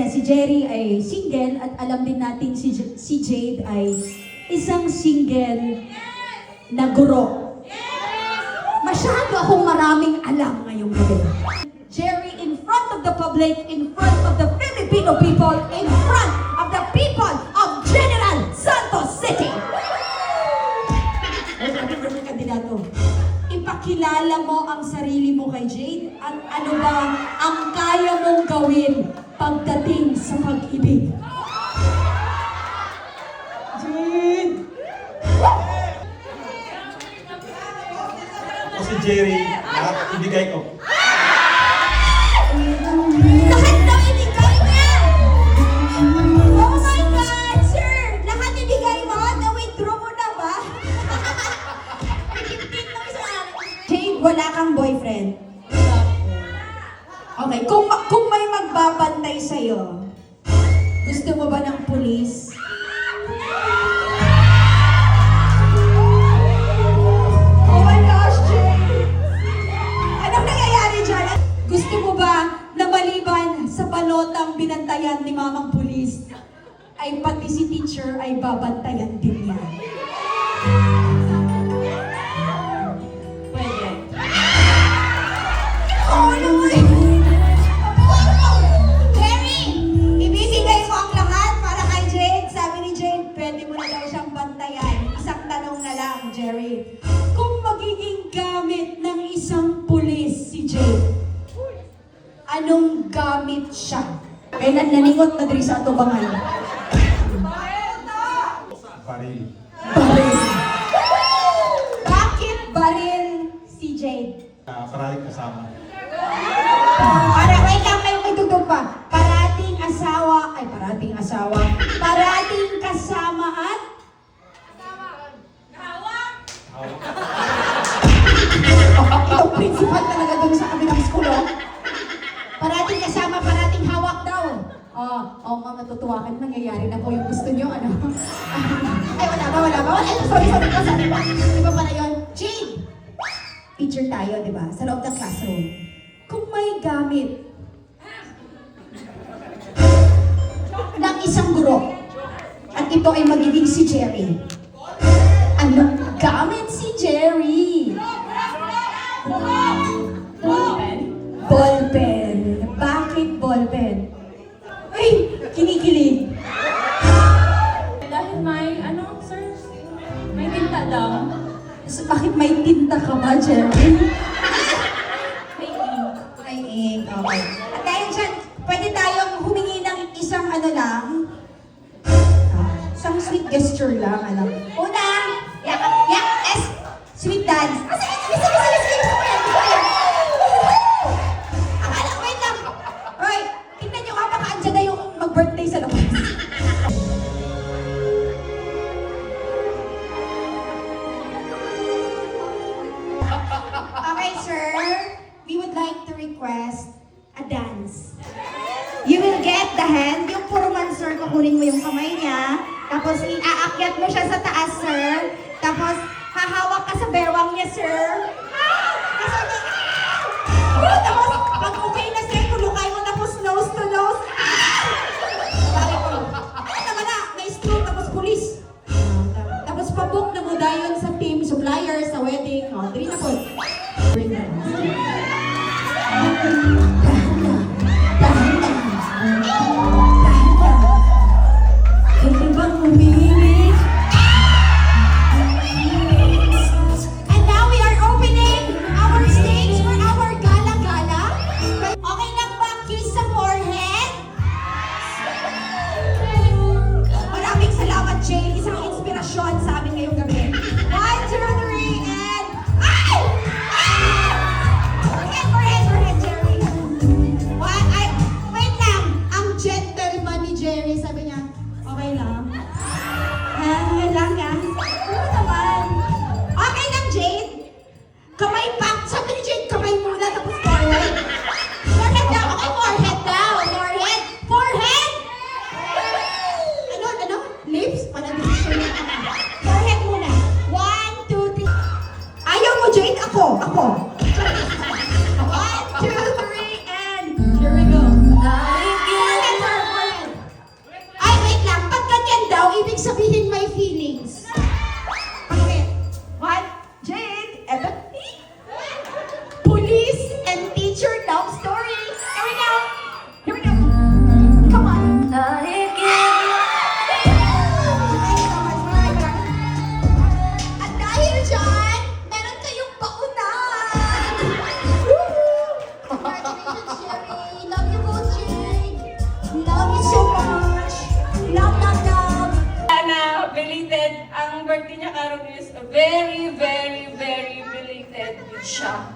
si Jerry ay single at alam din natin si Jade ay isang single na guro. Masyado akong maraming alam ngayong gabi. Jerry, in front of the public, in front of the Filipino people, in front of the people of General Santos City. Kandidato, ipakilala mo ang sarili mo kay Jade at ano ba ang kaya mong gawin pagdating sa pag-ibig. Jade! Ako si Jerry, lahat ibigay ko. Lahat daw ibigay niya! Oh my God, sir! Lahat ibigay mo? Na-withdraw mo na ba? Jade, wala kang boyfriend? Okay, kung may magbabantay sa'yo, gusto mo ba ng pulis? Oh my gosh, Jade! Anong nangyayari dyan? Gusto mo ba na maliban sa balotang binantayan ni mamang pulis, ay pati si teacher ay babantayan din niya? Pwede. Oh, naman! Jerry! Ibibigay mo ang lahat para kay Jade. Sabi ni Jade, pwede mo na daw siyang bantayan. Isang tanong na lang, Jerry. Kung magiging gamit ng isang pulis si Jade, anong gamit siya? Kaya naningot na diri sa atubangan. Baril. Baril. Bakit baril si Jade? Parating kasama. Para wait lang kayo may tugtog pa. Parating asawa, parating kasama at itong principal talaga doon sa kabilang school, oh. Parating kasama, parating hawak daw. Ma'am, natutuwa ka na nangyayari na po yung gusto niyo, ano? Ay, wala ba? Ay, sorry pa. Di ba pala yun? Jade! Teacher tayo, di ba? Sa loob ng classroom. Kung may gamit ng isang guro, at ito ay magiging si Jerry. Anong gamit si Jerry? Ballpen. Bakit ballpen? Ay, kinikilig. Dahil may, sir? May tinta daw. So, bakit may tinta ka ba, Jerry? May ink. May ink, okay. At dahil dyan, pwede tayong humingi ng isang isang sweet gesture lang, Una, sweet dance. Sige. Akala, wait lang. Hoy, tingnan nyo nga, baka andyan na yung mag-birthday sa labas. Okay, sir. We would like to request a dance. You will get the hand. Yung puro man, sir, kukunin mo yung kamay niya. Tapos, iaakyat mo siya sa taas, sir. Tapos, hahawak ka sa bewang niya, sir. Tapos, pag okay na, sir, tulukay mo, tapos nose to nose. Ano naman na, na-stroke, tapos pulis. Tapos, pabook na mo dayon sa team, suppliers, sa wedding. Dili na po. Bring that. And now we are opening our stage for our gala-gala. Okay lang ba kiss sa forehead? Maraming salamat, Jane. Isang inspirasyon sa amin ngayong gabi. 1, 2, 3, and birthday niya karon is very, very, very belated siya.